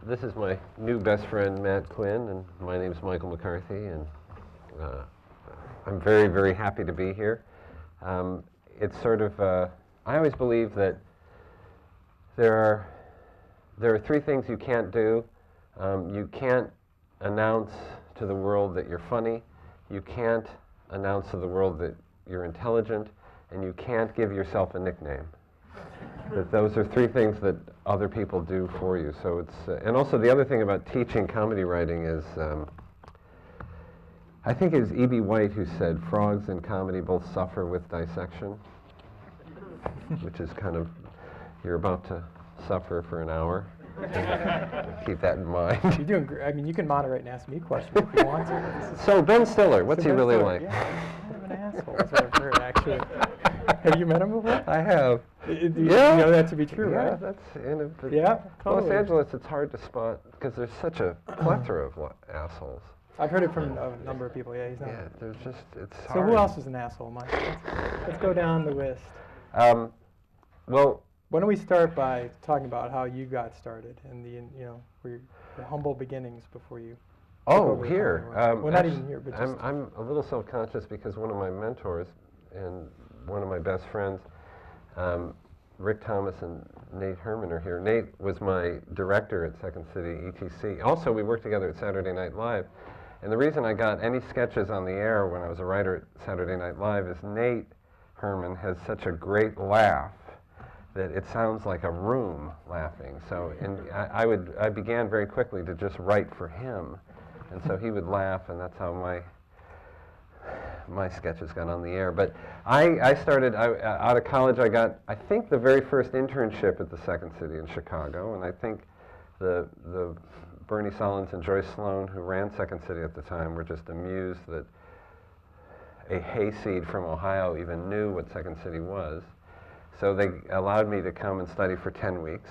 This is my new best friend, Matt Quinn, and my name is Michael McCarthy, and I'm very, very happy to be here. It's sort of, I always believe that there are three things you can't do. You can't announce to the world that you're funny, you can't announce to the world that you're intelligent, and you can't give yourself a nickname. That those are three things that other people do for you. So it's, and also the other thing about teaching comedy writing is, I think it was E.B. White who said, frogs in comedy both suffer with dissection, which is kind of, you're about to suffer for an hour. Keep that in mind. You're doing great. I mean, you can moderate and ask me questions if you want to. So Ben Stiller, what's he really like? Yeah, kind of an asshole, is what I've heard, actually. Have you met him before? I have. You know that to be true, yeah, right? That's in a, yeah, totally. Los Angeles, it's hard to spot because there's such a plethora of assholes. I've heard it from a number of people. Yeah, he's not. Yeah, there's just, it's So hard. who else is an asshole, Mike? Let's go down the list. Well, why don't we start by talking about how you got started and your humble beginnings before you. Oh, here. Well, not even here, but just. I'm a little self-conscious because one of my mentors and one of my best friends, Rick Thomas and Nate Herman are here. Nate was my director at Second City ETC. Also, we worked together at Saturday Night Live. And the reason I got any sketches on the air when I was a writer at Saturday Night Live is Nate Herman has such a great laugh that it sounds like a room laughing. So, and I began very quickly to just write for him. And so he would laugh, and that's how my sketches got on the air. But I started, out of college, I got, I think, the very first internship at the Second City in Chicago, and I think the Bernie Solins and Joyce Sloan, who ran Second City at the time, were just amused that a hayseed from Ohio even knew what Second City was. So they allowed me to come and study for 10 weeks.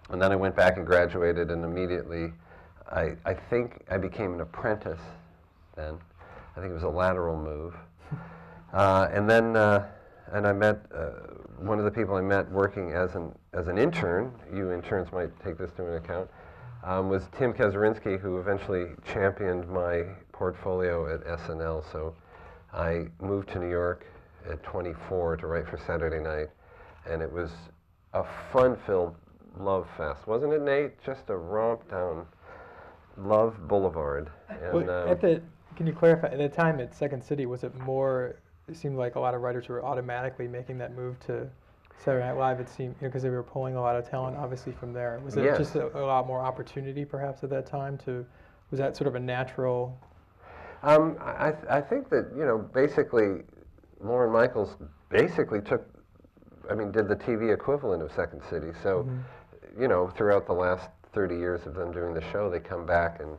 And then I went back and graduated, and immediately I think I became an apprentice then. I think it was a lateral move. And then and I met, one of the people I met working as an intern, you interns might take this to an account, was Tim Kazurinsky, who eventually championed my portfolio at SNL. So I moved to New York at 24 to write for Saturday Night, and it was a fun-filled love fest. Wasn't it, Nate? Just a romp down Love Boulevard. And, well, can you clarify, at the time at Second City, was it more, it seemed like a lot of writers were automatically making that move to Saturday Night Live, it seemed, because they were pulling a lot of talent, obviously, from there. Was it Yes. just a lot more opportunity, perhaps, at that time? Was that sort of a natural? I think that, basically, Lorne Michaels basically did the TV equivalent of Second City. So, throughout the last 30 years of them doing the show, they come back and,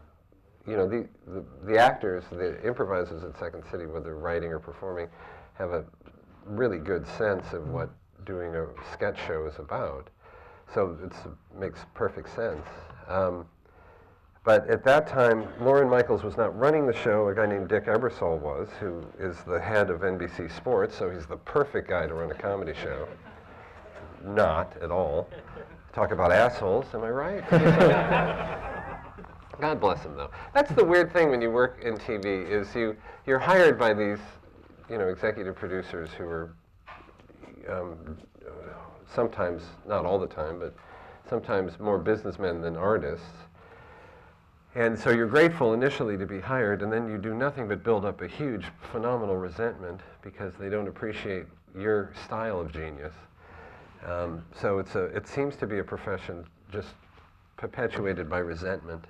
the actors, the improvisers at Second City, whether writing or performing, have a really good sense of what doing a sketch show is about. So it makes perfect sense. But at that time, Lorne Michaels was not running the show. A guy named Dick Ebersol was, who is the head of NBC Sports, so he's the perfect guy to run a comedy show. Not at all. Talk about assholes, am I right? God bless him, though. That's the weird thing when you work in TV, is you're hired by these, executive producers who are sometimes, not all the time, but sometimes more businessmen than artists. And so you're grateful initially to be hired, and then you do nothing but build up a huge, phenomenal resentment because they don't appreciate your style of genius. So it seems to be a profession just perpetuated by resentment.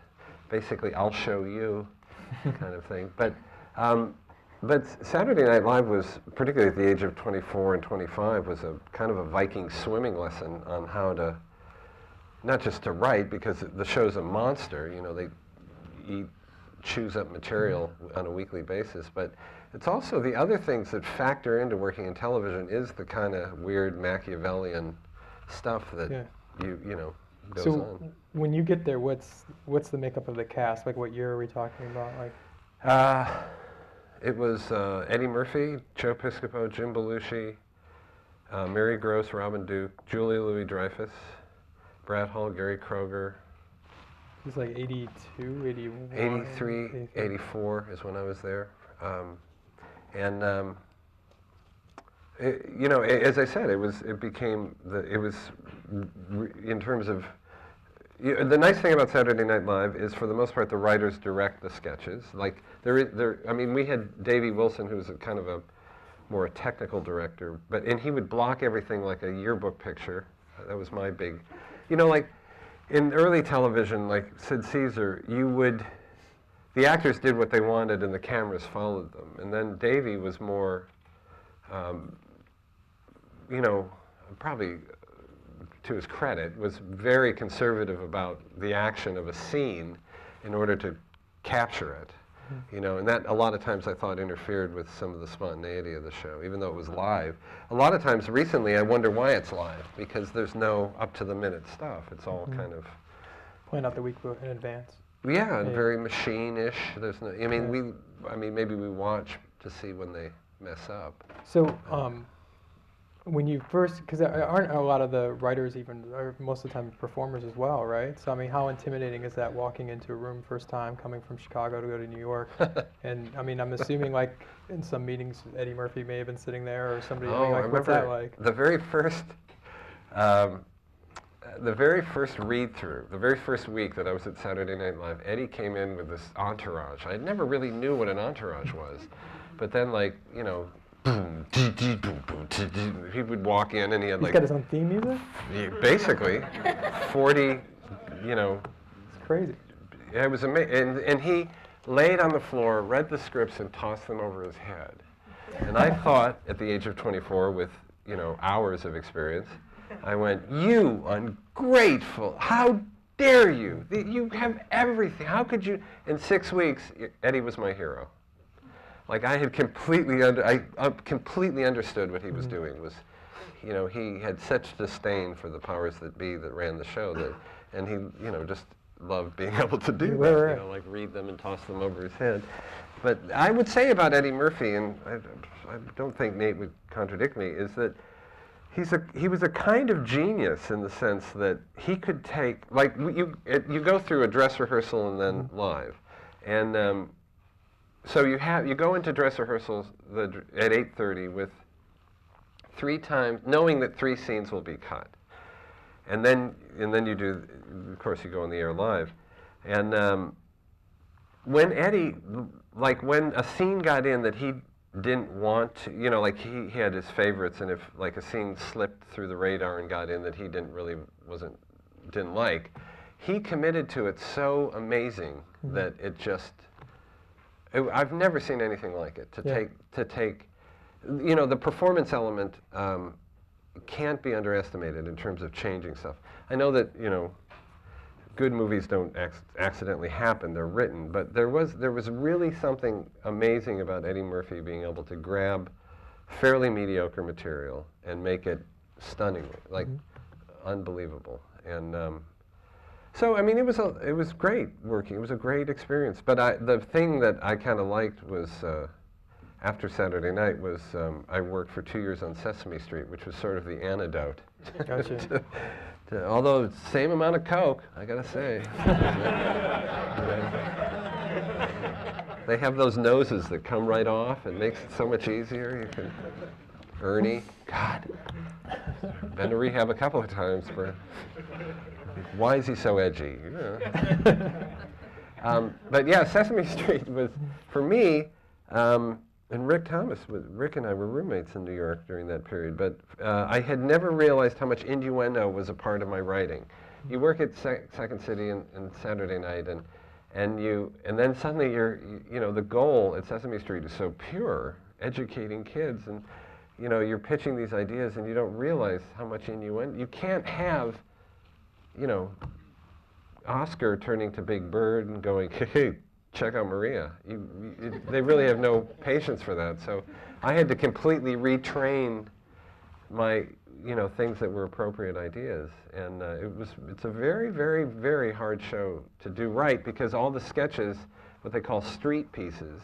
Basically, I'll show you kind of thing. But Saturday Night Live was, particularly at the age of 24 and 25, was a kind of a Viking swimming lesson on how to, not just to write, because the show's a monster, they chews up material on a weekly basis, but it's also the other things that factor into working in television is the kind of weird Machiavellian stuff that goes on. When you get there, what's the makeup of the cast? Like, what year are we talking about? Like, it was Eddie Murphy, Joe Piscopo, Jim Belushi, Mary Gross, Robin Duke, Julia Louis-Dreyfus, Brad Hall, Gary Kroger. It was like 82, 81. 83, 84 is when I was there. As I said, in terms of, the nice thing about Saturday Night Live is, for the most part, the writers direct the sketches. Like, we had Davey Wilson, who was a kind of a more technical director, and he would block everything like a yearbook picture. That was my big, like in early television, like Sid Caesar, the actors did what they wanted and the cameras followed them. And then Davey was more, probably to his credit, was very conservative about the action of a scene in order to capture it. And that a lot of times I thought interfered with some of the spontaneity of the show, even though it was live. A lot of times recently I wonder why it's live, because there's no up-to-the-minute stuff. It's all kind of... Plan out the week in advance. Yeah, and very machine-ish. There's no... maybe we watch to see when they mess up. So, when you first, because aren't a lot of the writers are most of the time performers as well, right? So, how intimidating is that, walking into a room first time, coming from Chicago to go to New York? And, I'm assuming, like, in some meetings, Eddie Murphy may have been sitting there, or somebody, what's that like? The very first read-through, the very first week that I was at Saturday Night Live, Eddie came in with this entourage. I never really knew what an entourage was. But then, he would walk in and he had He's got his own theme music? Basically, 40, It's crazy. It was amazing. And he laid on the floor, read the scripts, and tossed them over his head. And I thought, at the age of 24, with, hours of experience, I went, "You ungrateful, how dare you? You have everything. How could you?" In 6 weeks, Eddie was my hero. Like, I had completely understood what he was doing. He had such disdain for the powers that be that ran the show, and he, just loved being able to do that, like read them and toss them over his head. But I would say about Eddie Murphy, and I don't think Nate would contradict me, is that he was a kind of genius in the sense that he could take, like, you go through a dress rehearsal and then live, and so you go into dress rehearsals at 8:30 with 3 times, knowing that 3 scenes will be cut, and then you do, of course, you go on the air live, and when Eddie, like, when a scene got in that he didn't want to, like, he had his favorites, and if, like, a scene slipped through the radar and got in that he didn't like, he committed to it so amazing that it just. I've never seen anything like it. To take, the performance element can't be underestimated in terms of changing stuff. I know that good movies don't accidentally happen; they're written. But there was really something amazing about Eddie Murphy being able to grab fairly mediocre material and make it stunningly, like, unbelievable. And so, it was great working. It was a great experience. But the thing that I kind of liked was, after Saturday night, was I worked for 2 years on Sesame Street, which was sort of the antidote. Gotcha. Although it's the same amount of Coke, I gotta say. They have those noses that come right off. It makes it so much easier. You can, Ernie, God, been to rehab a couple of times for. Why is he so edgy? But yeah, Sesame Street was, for me, and Rick and I were roommates in New York during that period, but I had never realized how much innuendo was a part of my writing. You work at Second City and Saturday night, and then suddenly the goal at Sesame Street is so pure, educating kids, and you're pitching these ideas, and you don't realize how much innuendo. You can't have Oscar turning to Big Bird and going, "Hey, check out Maria." They really have no patience for that. So I had to completely retrain my, things that were appropriate ideas. And it's a very, very, very hard show to do right, because all the sketches, what they call street pieces,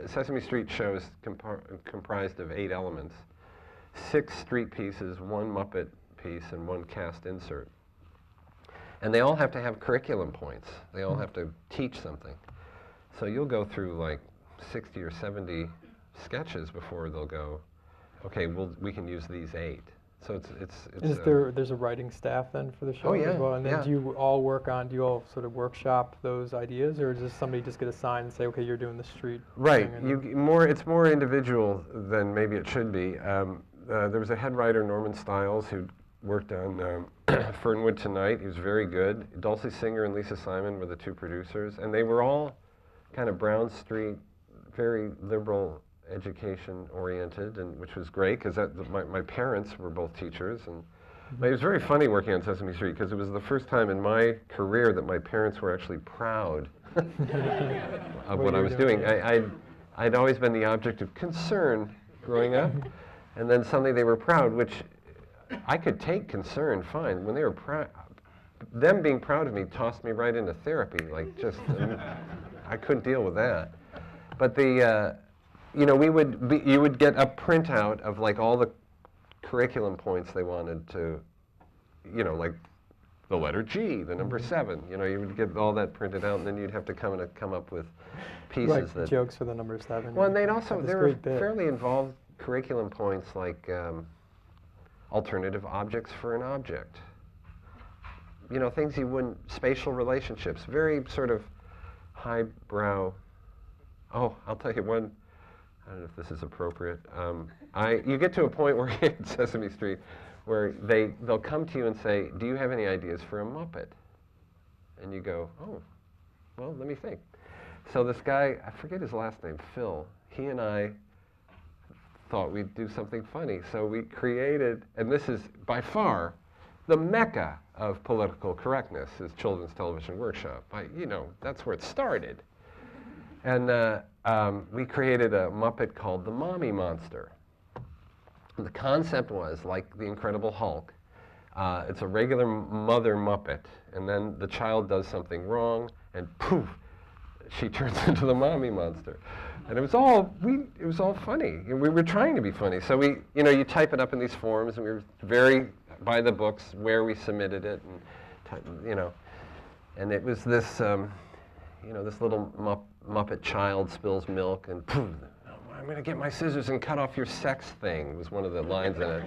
Sesame Street show is comprised of 8 elements, 6 street pieces, 1 Muppet piece, and 1 cast insert. And they all have to have curriculum points. They all have to teach something. So you'll go through like 60 or 70 sketches before they'll go, okay, we can use these 8. So there's a writing staff then for the show as well? And then do you all sort of workshop those ideas, or does somebody just get assigned and say, okay, you're doing the street? Right. It's more individual than maybe it should be. There was a head writer, Norman Stiles, who worked on Fernwood Tonight. He was very good. Dulcie Singer and Lisa Simon were the 2 producers, and they were all kind of Brown Street, very liberal education oriented, and which was great because my parents were both teachers, and it was very funny working on Sesame Street because it was the first time in my career that my parents were actually proud of what I was doing. I'd always been the object of concern growing up, and then suddenly they were proud, which I could take concern fine. When they were proud, them being proud of me tossed me right into therapy, like just I couldn't deal with that. But you would get a printout of like all the curriculum points they wanted to, like the letter G, the number 7. You would get all that printed out, and then you'd have to come up with pieces that jokes for the number 7. Well, and there were fairly involved curriculum points like alternative objects for an object. Things you wouldn't, spatial relationships, very sort of highbrow. Oh, I'll tell you one. I don't know if this is appropriate. You get to a point where in Sesame Street where they'll come to you and say, do you have any ideas for a Muppet? And you go, oh, well, let me think. So this guy, I forget his last name, Phil, he and I thought we'd do something funny. So we created, and this is by far the mecca of political correctness, is Children's Television Workshop. That's where it started. And we created a Muppet called the Mommy Monster. And the concept was, like the Incredible Hulk, it's a regular mother Muppet, and then the child does something wrong, and poof, she turns into the Mommy Monster. And it was all funny. And we were trying to be funny. So you type it up in these forms, and we were very by the books where we submitted it, and and it was this this little Muppet child spills milk, and poof, I'm going to get my scissors and cut off your sex thing, was one of the lines in it.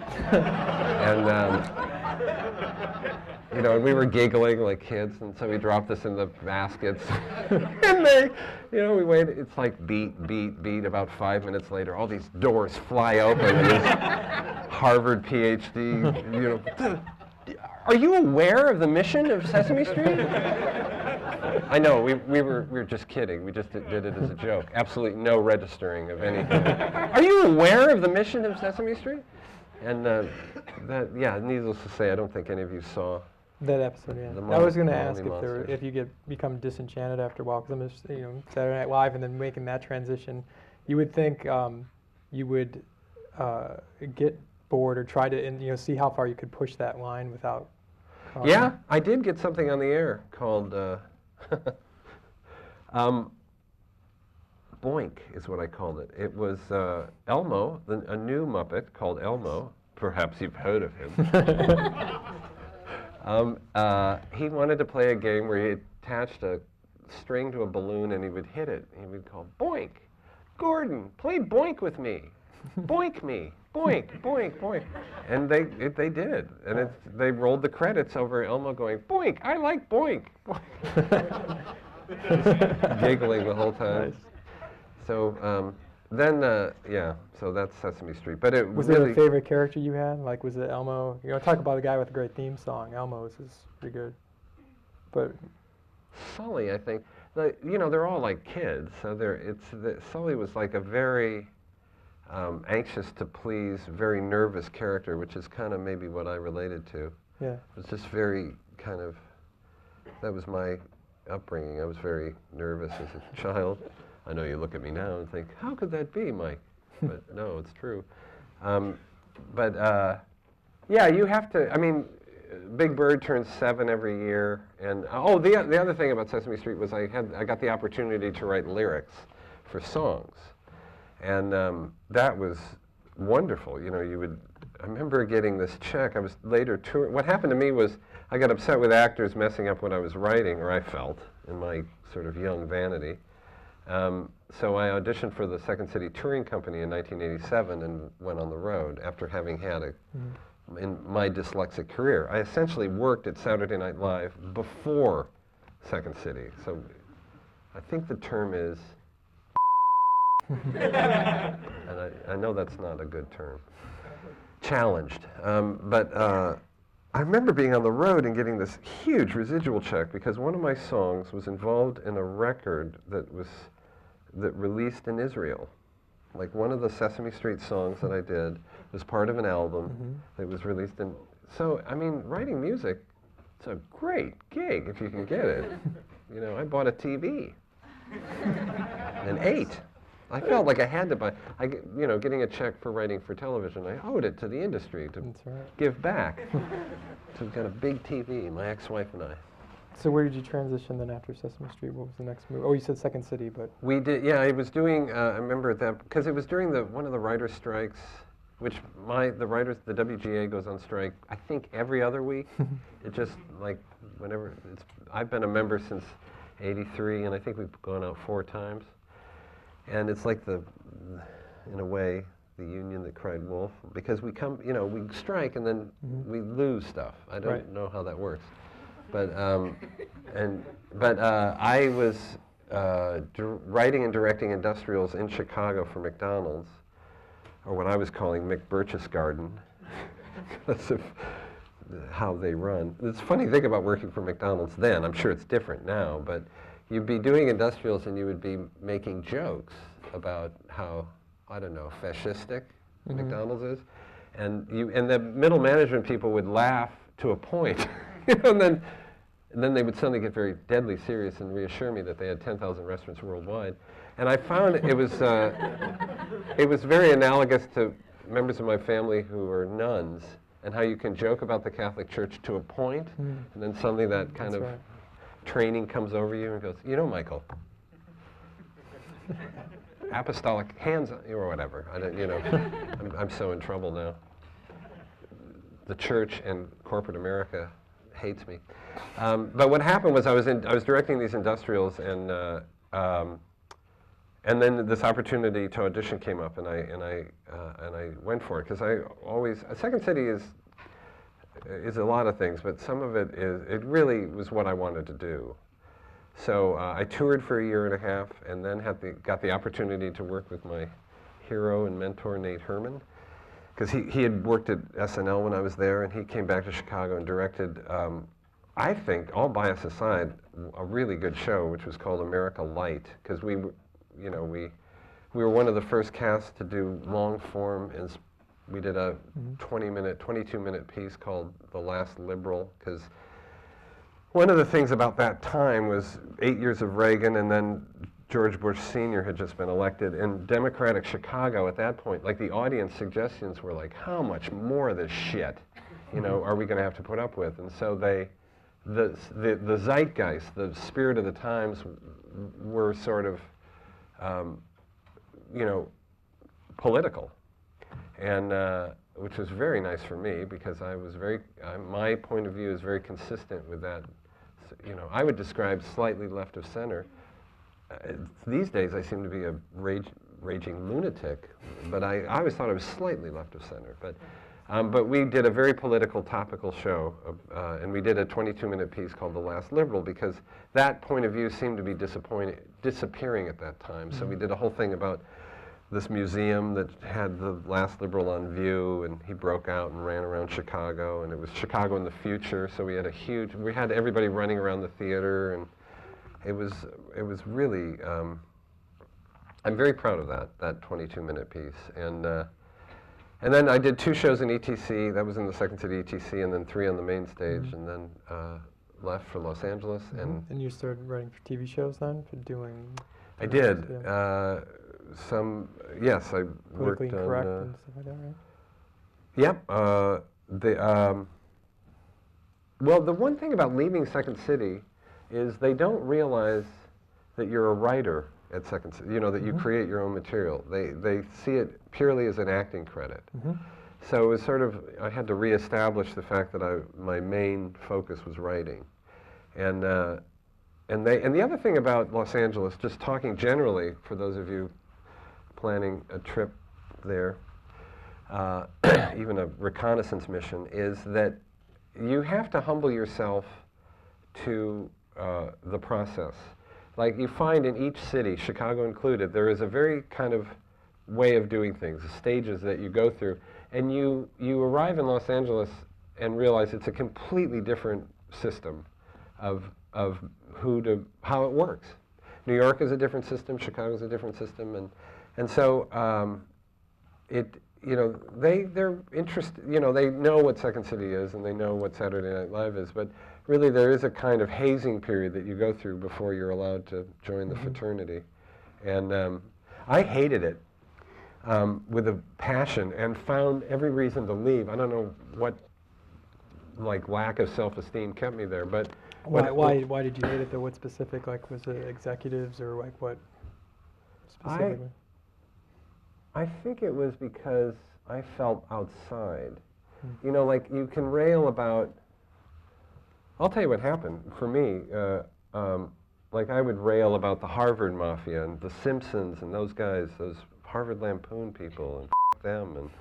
And we were giggling like kids, and so we dropped this in the baskets. And we waited. It's like beat, beat, beat. About 5 minutes later, all these doors fly open, and this Harvard PhD, are you aware of the mission of Sesame Street? I know, we were just kidding. We just did it as a joke. Absolutely no registering of anything. Are you aware of the mission of Sesame Street? And needless to say, I don't think any of you saw that episode. Yeah, I was going to ask if you become disenchanted after a while, because I'm just Saturday Night Live and then making that transition. You would think you would get bored or try to see how far you could push that line without. Yeah, I did get something on the air called. Boink is what I called it. It was Elmo, a new Muppet called Elmo. Perhaps you've heard of him. He wanted to play a game where he attached a string to a balloon and he would hit it. He would call, Boink! Gordon, play Boink with me. Boink me. Boink, boink, boink. And they did. And they rolled the credits over Elmo going, Boink, I like Boink. Boink. Giggling the whole time. Nice. So so that's Sesame Street. But it was there a favorite character you had? Like, was it Elmo? Talk about a guy with a great theme song. Elmo's is pretty good. But Sully, I think, they're all like kids. So Sully was like a very anxious to please, very nervous character, which is kind of maybe what I related to. Yeah. It was just very kind of, that was my upbringing. I was very nervous as a child. I know you look at me now and think, how could that be, Mike? But no, it's true. You have to, Big Bird turns 7 every year. And, the other thing about Sesame Street was I got the opportunity to write lyrics for songs. And that was wonderful. You would, I remember getting this check. I was later touring. What happened to me was I got upset with actors messing up what I was writing, or I felt, in my sort of young vanity. So I auditioned for the Second City Touring Company in 1987 and went on the road after having had in my dyslexic career. I essentially worked at Saturday Night Live before Second City. So I think the term is, and I know that's not a good term, challenged. But I remember being on the road and getting this huge residual check because one of my songs was involved in a record that released in Israel. Like one of the Sesame Street songs that I did was part of an album that was released in. So, I mean, writing music, it's a great gig if you can get it. You know, I bought a TV and ate. I felt like I had to buy, you know, getting a check for writing for television, I owed it to the industry to give back. So we got a big TV, my ex-wife and I. So where did you transition then after Sesame Street? What was the next move? Oh, you said Second City, but... We did, yeah, I was doing, I remember that, because it was during one of the writer's strikes, which the WGA goes on strike, I think every other week. It just, like, whenever, I've been a member since '83, and I think we've gone out 4 times. And it's like in a way, the union that cried wolf, because we you know, we strike and then we lose stuff. I don't know how that works. But I was writing and directing industrials in Chicago for McDonald's, or what I was calling McBurch's Garden, because of how they run. It's a funny thing about working for McDonald's then. I'm sure it's different now, but you'd be doing industrials and you would be making jokes about how, I don't know, fascistic McDonald's is, and the middle management people would laugh to a point, you know, and then they would suddenly get very deadly serious and reassure me that they had 10,000 restaurants worldwide. And I found it was very analogous to members of my family who are nuns, and how you can joke about the Catholic Church to a point, and then suddenly that kind of training comes over you and goes, you know, Michael, apostolic hands or whatever. I don't, you know, I'm so in trouble now. The church and corporate America hates me. But what happened was I was directing these industrials, and then this opportunity to audition came up, and I went for it because I always Second City is a lot of things, but some of it really was what I wanted to do. So I toured for a year and a half, and then got the opportunity to work with my hero and mentor Nate Herman, because he had worked at SNL when I was there, and he came back to Chicago and directed, I think, all bias aside, a really good show, which was called America Light, because we were one of the first casts to do long form, and we did a 22-minute piece called The Last Liberal, because one of the things about that time was 8 years of Reagan, and then George Bush Sr. had just been elected, and Democratic Chicago at that point, like the audience suggestions were like, how much more of this shit, you know, are we going to have to put up with? And so the zeitgeist, the spirit of the times were sort of, you know, political, and which was very nice for me because I was my point of view is very consistent with that. You know, I would describe slightly left of center. These days I seem to be a raging lunatic, but I always thought I was slightly left of center. But we did a very political, topical show, and we did a 22-minute piece called The Last Liberal because that point of view seemed to be disappearing at that time. So we did a whole thing about this museum that had the last liberal on view, and he broke out and ran around Chicago, and it was Chicago in the future, so we had everybody running around the theater, and it was really, I'm very proud of that 22-minute piece. And then I did 2 shows in ETC, that was in the Second City ETC, and then 3 on the main stage, and then left for Los Angeles. And you started writing for TV shows then, for doing... I did. Yes, I worked on... Politically Incorrect and stuff like that, right? Yep. Well, the one thing about leaving Second City is they don't realize that you're a writer at Second City, you know, that you create your own material. They see it purely as an acting credit. So it was sort of, I had to reestablish the fact that my main focus was writing. And the other thing about Los Angeles, just talking generally for those of you planning a trip there, even a reconnaissance mission, is that you have to humble yourself to the process. Like you find in each city, Chicago included, there is a very kind of way of doing things, the stages that you go through, and you arrive in Los Angeles and realize it's a completely different system of how it works. New York is a different system, Chicago is a different system, and so they're interested, they know what Second City is and they know what Saturday Night Live is, but really there is a kind of hazing period that you go through before you're allowed to join the fraternity. And I hated it with a passion and found every reason to leave. I don't know what lack of self-esteem kept me there, but why did you hate it though? What specific, was it executives or what specifically? I think it was because I felt outside. You can rail about, I'll tell you what happened for me. I would rail about the Harvard Mafia and the Simpsons and those guys, those Harvard Lampoon people, and them.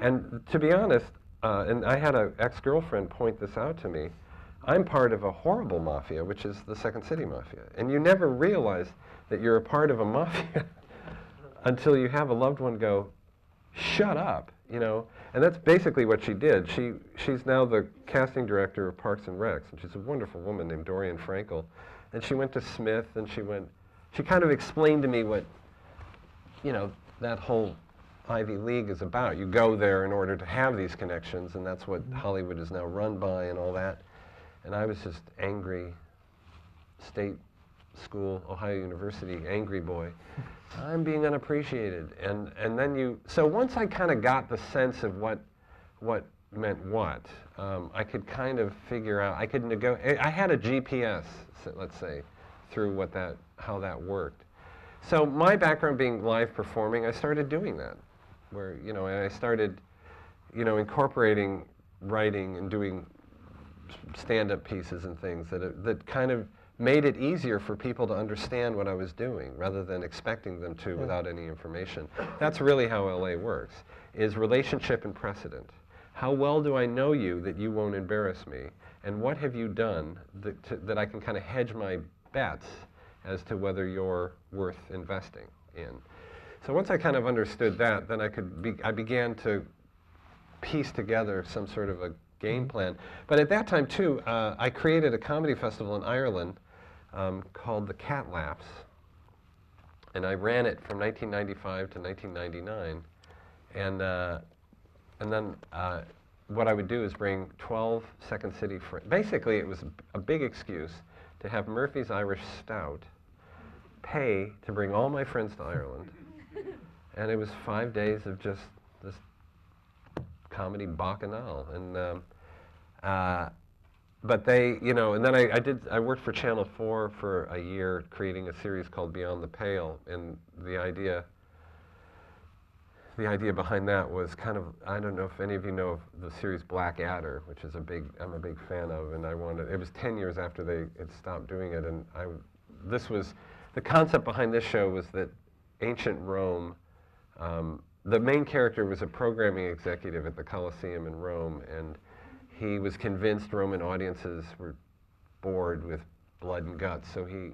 And to be honest, and I had an ex-girlfriend point this out to me, I'm part of a horrible mafia, which is the Second City Mafia. And you never realize that you're a part of a mafia until you have a loved one go, shut up, And that's basically what she did. She's now the casting director of Parks and Recs, and she's a wonderful woman named Dorian Frankel. And she went to Smith, and she kind of explained to me what, that whole Ivy League is about. You go there in order to have these connections, and that's what Hollywood is now run by and all that. And I was just angry, state school, Ohio University, angry boy. I'm being unappreciated. And then so once I kind of got the sense of what meant what, I could kind of figure out, I had a GPS, let's say, through how that worked. So my background being live performing, I started doing that, where, and I started, incorporating writing and doing stand-up pieces and things that kind of made it easier for people to understand what I was doing rather than expecting them to without any information. That's really how LA works, is relationship and precedent. How well do I know you that you won't embarrass me? And what have you done that I can kind of hedge my bets as to whether you're worth investing in? So once I kind of understood that, then I began to piece together some sort of a game plan. But at that time, too, I created a comedy festival in Ireland called the Cat Laughs. And I ran it from 1995 to 1999. And then what I would do is bring 12 Second City friends. Basically, it was a big excuse to have Murphy's Irish Stout pay to bring all my friends to Ireland. And it was 5 days of just this comedy bacchanal. And but they, and then I worked for Channel 4 for a year creating a series called Beyond the Pale, and the idea behind that was kind of, I don't know if any of you know of the series Black Adder, which is I'm a big fan of, and it was 10 years after they had stopped doing it, and the concept behind this show was that ancient Rome, the main character was a programming executive at the Colosseum in Rome, and he was convinced Roman audiences were bored with blood and guts, so he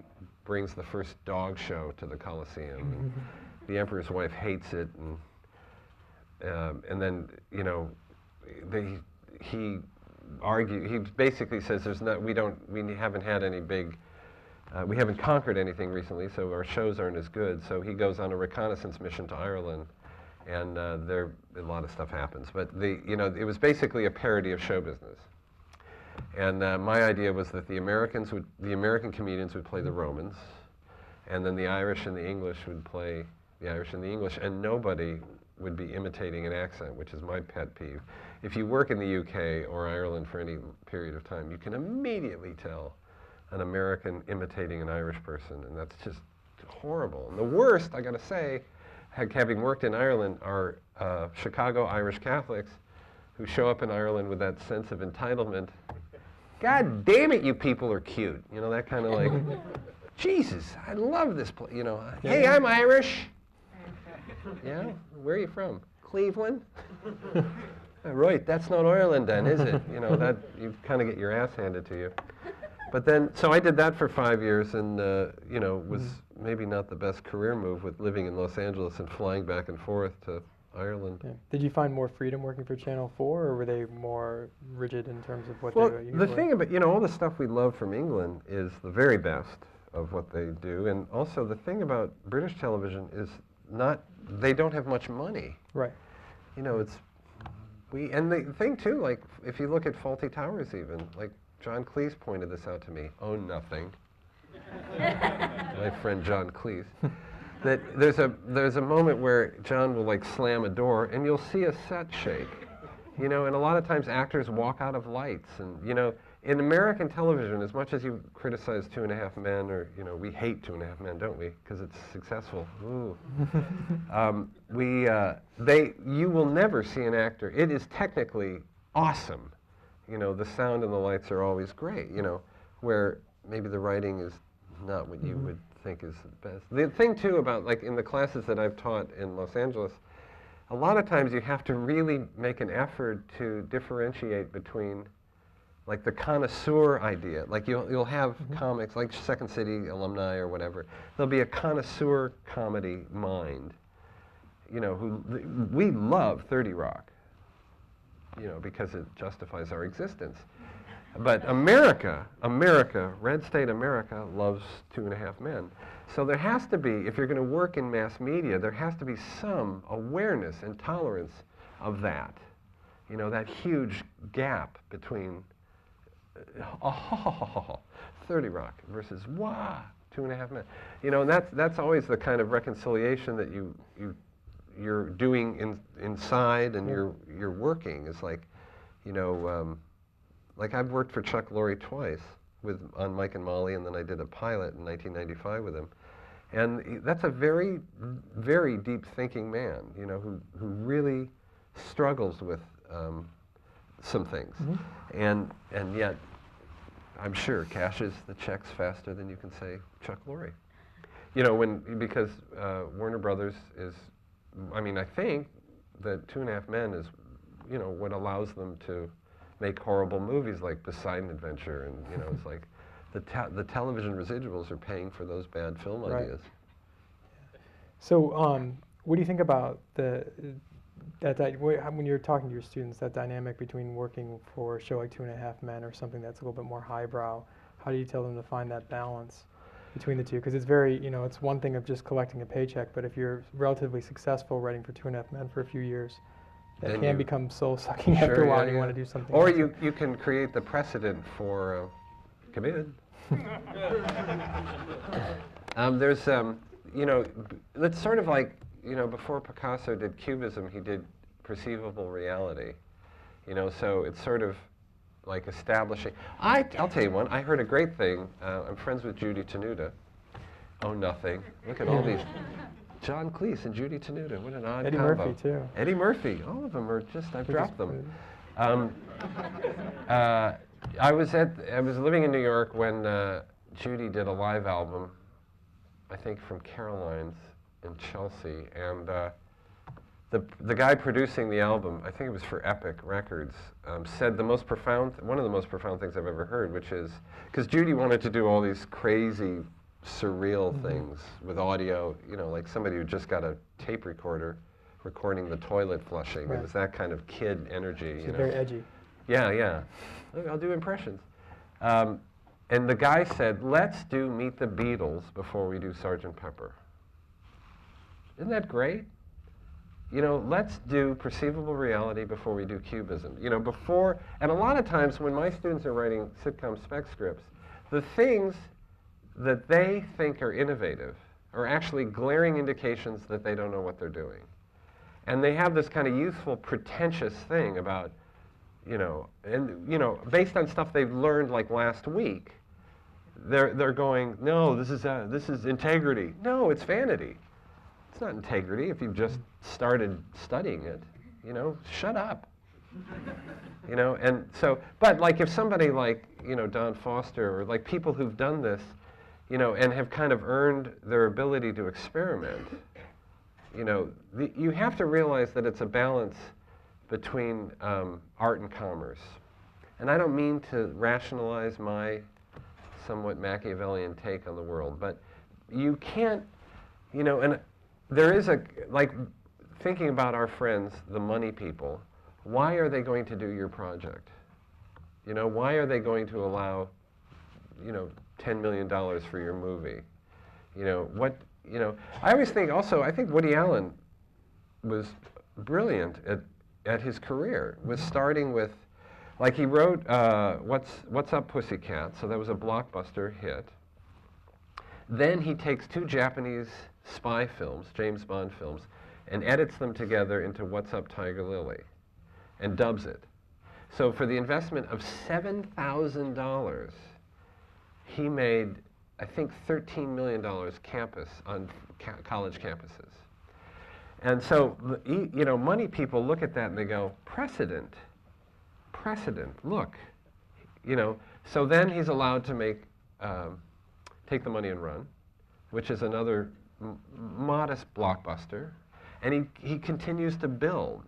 brings the first dog show to the Colosseum. And the emperor's wife hates it, and then he basically says we haven't had any big, we haven't conquered anything recently, so our shows aren't as good. So he goes on a reconnaissance mission to Ireland. And a lot of stuff happens, but it was basically a parody of show business. And my idea was that the American comedians would play the Romans, and then the Irish and the English would play the Irish and the English, and nobody would be imitating an accent, which is my pet peeve. If you work in the UK or Ireland for any period of time, you can immediately tell an American imitating an Irish person, and that's just horrible. And the worst, I gotta say, having worked in Ireland, are Chicago Irish Catholics who show up in Ireland with that sense of entitlement. God damn it, you people are cute. You know, that kind of like, Jesus, I love this place. You know, hey, I'm Irish. Yeah, where are you from? Cleveland. Right, that's not Ireland then, is it? You know, that you kind of get your ass handed to you. But then, so I did that for 5 years, and you know, was maybe not the best career move with living in Los Angeles and flying back and forth to Ireland. Yeah. Did you find more freedom working for Channel 4, or were they more rigid in terms of what well, they do? The thing about, you know, all the stuff we love from England is the very best of what they do, and also the thing about British television is they don't have much money. Right. You know, and the thing too, like, if you look at Fawlty Towers even, like, John Cleese pointed this out to me, Own Nothing, my friend John Cleese, that there's a moment where John will like slam a door and you'll see a set shake, you know, and a lot of times actors walk out of lights, and, you know, in American television, as much as you criticize 2.5 Men, or, you know, we hate 2.5 Men, don't we? Because it's successful. Ooh. You will never see an actor. It is technically awesome. You know, the sound and the lights are always great, you know, where maybe the writing is not what you would think is the best. The thing, too, about, like, in the classes that I've taught in Los Angeles, a lot of times you have to really make an effort to differentiate between, like, the connoisseur idea. Like, you'll have comics, like Second City alumni or whatever. There'll be a connoisseur comedy mind, you know, we love 30 Rock, you know, because it justifies our existence. But America, Red State America, loves 2.5 Men. So there has to be, if you're going to work in mass media, there has to be some awareness and tolerance of that. You know, that huge gap between 30 Rock versus 2.5 Men. You know, and that's always the kind of reconciliation that you're doing inside, and you're working. It's like, you know, like I've worked for Chuck Lorre twice on Mike and Molly, and then I did a pilot in 1995 with him. And that's a very, very deep thinking man, you know, who really struggles with some things. And yet, I'm sure cashes the checks faster than you can say Chuck Lorre. You know, because Warner Brothers is, I mean, I think that 2.5 Men is, you know, what allows them to make horrible movies like Poseidon Adventure, and, you know, it's like the television residuals are paying for those bad film ideas. So, what do you think about when you're talking to your students, that dynamic between working for a show like 2.5 Men or something that's a little bit more highbrow? How do you tell them to find that balance between the two? Because it's very, you know, it's one thing of just collecting a paycheck, but if you're relatively successful writing for 2.5 Men for a few years, that can become soul-sucking after a while, and you want to do something Or else. you can create the precedent for, come in. There's, you know, it's sort of like, you know, before Picasso did Cubism, he did perceivable reality. You know, so it's sort of like establishing. I'll tell you one. I heard a great thing. I'm friends with Judy Tenuta. Oh, nothing. Look at all these. John Cleese and Judy Tenuta. What an odd Eddie combo. Murphy, too. Eddie Murphy. All of them are just, I've dropped them. I was living in New York when Judy did a live album, I think from Caroline's in Chelsea, and the guy producing the album, I think it was for Epic Records, said one of the most profound things I've ever heard, which is, because Judy wanted to do all these crazy, surreal things with audio, you know, like somebody who just got a tape recorder recording the toilet flushing. Right. It was that kind of kid energy. So you know. very edgy. Yeah. Look, I'll do impressions. And the guy said, let's do Meet the Beatles before we do Sgt. Pepper. Isn't that great? You know, let's do perceivable reality before we do Cubism. You know, and a lot of times when my students are writing sitcom spec scripts, the things that they think are innovative are actually glaring indications that they don't know what they're doing. And they have this kind of youthful, pretentious thing about, you know, and, you know, based on stuff they've learned like last week, they're going, no, this is integrity. No, it's vanity. It's not integrity if you've just started studying it. You know, shut up. You know, and so, but like if somebody like, you know, Don Foster or like people who've done this, you know, and have kind of earned their ability to experiment, you know, you have to realize that it's a balance between art and commerce. And I don't mean to rationalize my somewhat Machiavellian take on the world, but you can't, you know, and there is a, like, thinking about our friends, the money people, why are they going to do your project? You know, why are they going to allow, you know, $10 million for your movie? You know, what, you know, I always think also, I think Woody Allen was brilliant at his career, was starting with, like he wrote What's Up Pussycat, so that was a blockbuster hit. Then he takes two Japanese spy films, James Bond films, and edits them together into What's Up Tiger Lily, and dubs it. So for the investment of $7,000, he made, I think, $13 million campus on college campuses. And so, you know, money people look at that and they go, precedent, look. You know, so then he's allowed to make, Take the Money and Run, which is another modest blockbuster. And he continues to build,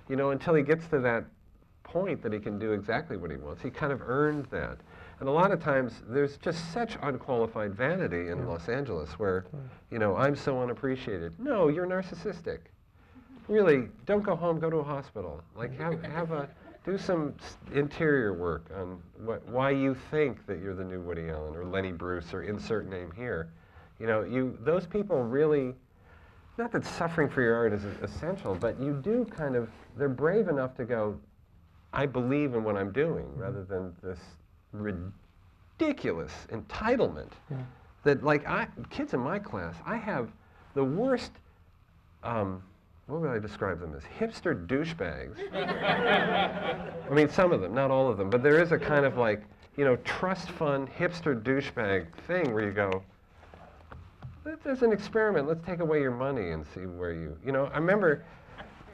you know, until he gets to that point that he can do exactly what he wants. He kind of earned that. And a lot of times, there's just such unqualified vanity in Los Angeles where, you know, I'm so unappreciated. No, you're narcissistic. Really, don't go home, go to a hospital. Like, do some interior work on why you think that you're the new Woody Allen or Lenny Bruce or insert name here. You know, those people really, not that suffering for your art is essential, but you do kind of, they're brave enough to go, I believe in what I'm doing, rather than this ridiculous entitlement that, like, kids in my class, I have the worst, what would I describe them as? Hipster douchebags. I mean, some of them, not all of them, but there is a kind of like, you know, trust fund hipster douchebag thing where you go, there's an experiment, let's take away your money and see where you know, I remember.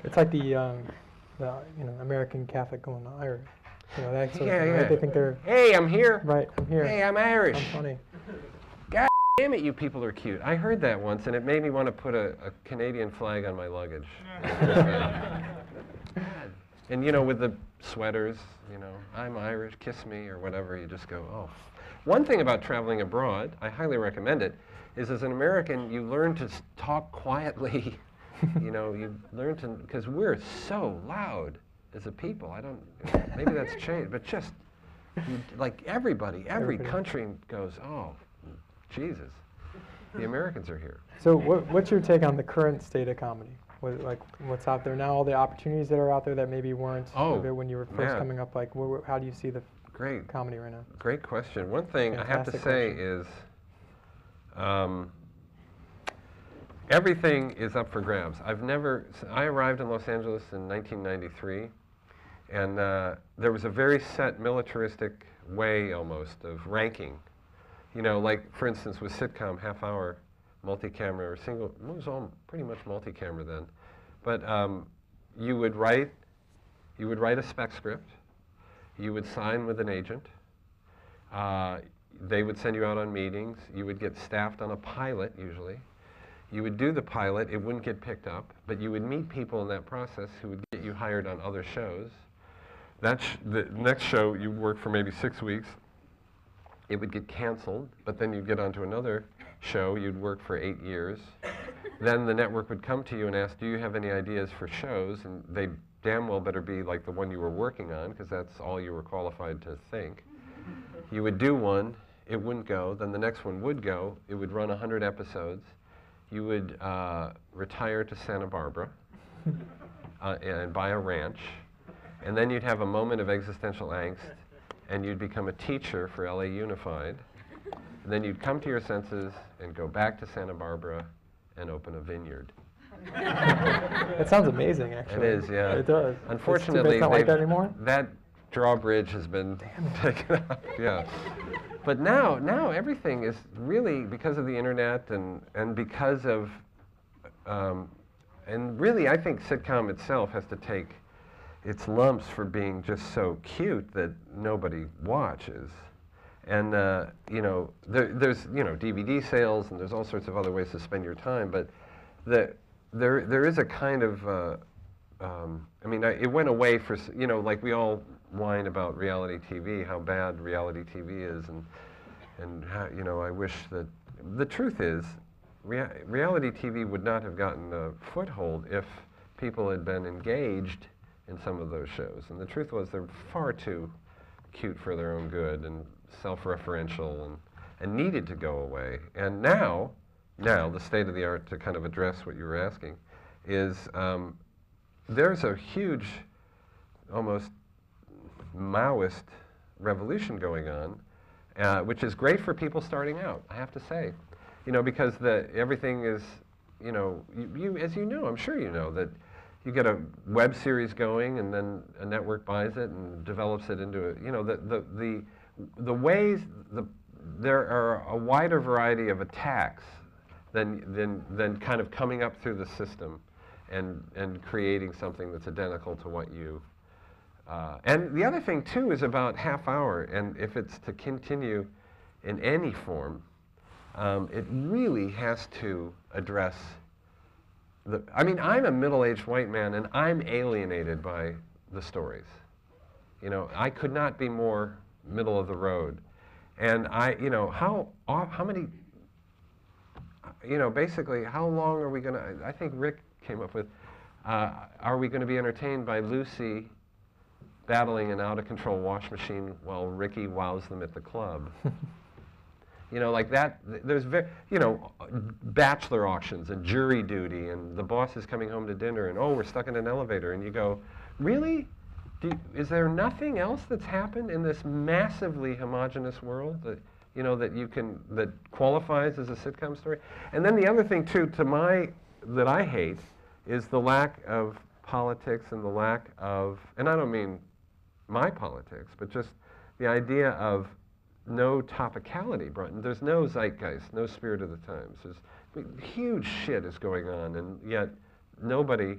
It's like the you know, American Catholic going to Irish. You know, that sort of thing, yeah. right? They think they're, hey, I'm here. right, I'm here. Hey, I'm Irish. I'm funny. God damn it, you people are cute. I heard that once, and it made me want to put a Canadian flag on my luggage. And, you know, with the sweaters, you know, I'm Irish, kiss me, or whatever, you just go, oh. One thing about traveling abroad, I highly recommend it, is as an American, you learn to talk quietly. You know, you learn to, because we're so loud as a people. Maybe that's changed, but just, like everybody, every country goes, oh, Jesus, the Americans are here. So what's your take on the current state of comedy? What's out there now, all the opportunities that are out there that maybe weren't when you were first coming up, like how do you see the comedy right now? Great question. One thing I have to say is everything is up for grabs. I arrived in Los Angeles in 1993, and there was a very set militaristic way almost of ranking. You know, like for instance with sitcom, half-hour, multi-camera, or single, it was all pretty much multi-camera then. But you would write a spec script, you would sign with an agent, they would send you out on meetings, you would get staffed on a pilot usually. You would do the pilot, it wouldn't get picked up, but you would meet people in that process who would get you hired on other shows. The next show, you work for maybe 6 weeks. It would get canceled, but then you'd get onto another show, you'd work for 8 years. Then the network would come to you and ask, do you have any ideas for shows? And they damn well better be like the one you were working on, because that's all you were qualified to think. You would do one, it wouldn't go, then the next one would go, it would run 100 episodes. You would retire to Santa Barbara and buy a ranch, and then you'd have a moment of existential angst, and you'd become a teacher for LA Unified. And then you'd come to your senses and go back to Santa Barbara and open a vineyard. That sounds amazing, actually. It is, yeah. It does. Unfortunately, it's not like that anymore? That drawbridge has been taken out. Yeah. But now everything is really, because of the internet and because of, and really I think sitcom itself has to take its lumps for being just so cute that nobody watches. And you know, there's DVD sales, and there's all sorts of other ways to spend your time. But there is a kind of I mean, it went away for, like we all whine about reality TV, how bad reality TV is, and how, I wish that, the truth is, reality TV would not have gotten a foothold if people had been engaged in some of those shows. And the truth was, they're far too cute for their own good and self-referential and needed to go away. And now, the state of the art, to kind of address what you were asking, is there's a huge, almost Maoist revolution going on, which is great for people starting out, I have to say. Because everything is, you as you know, I'm sure you know, that you get a web series going and then a network buys it and develops it into the ways, there are a wider variety of attacks than kind of coming up through the system and creating something that's identical to what you, and the other thing too is about half hour, and if it's to continue in any form, it really has to address I mean, I'm a middle-aged white man and I'm alienated by the stories. I could not be more middle of the road. And how many, basically, how long are we going to, I think Rick came up with, are we going to be entertained by Lucy battling an out-of-control wash machine while Ricky wows them at the club? Like that, there's bachelor auctions and jury duty, and the boss is coming home to dinner, and we're stuck in an elevator, and you go, really? Is there nothing else that's happened in this massively homogenous world that, that qualifies as a sitcom story? And then the other thing too, that I hate, is the lack of politics and the lack of, and I don't mean my politics, but just the idea of no topicality brought in. There's no zeitgeist, no spirit of the times. Huge shit is going on, and yet nobody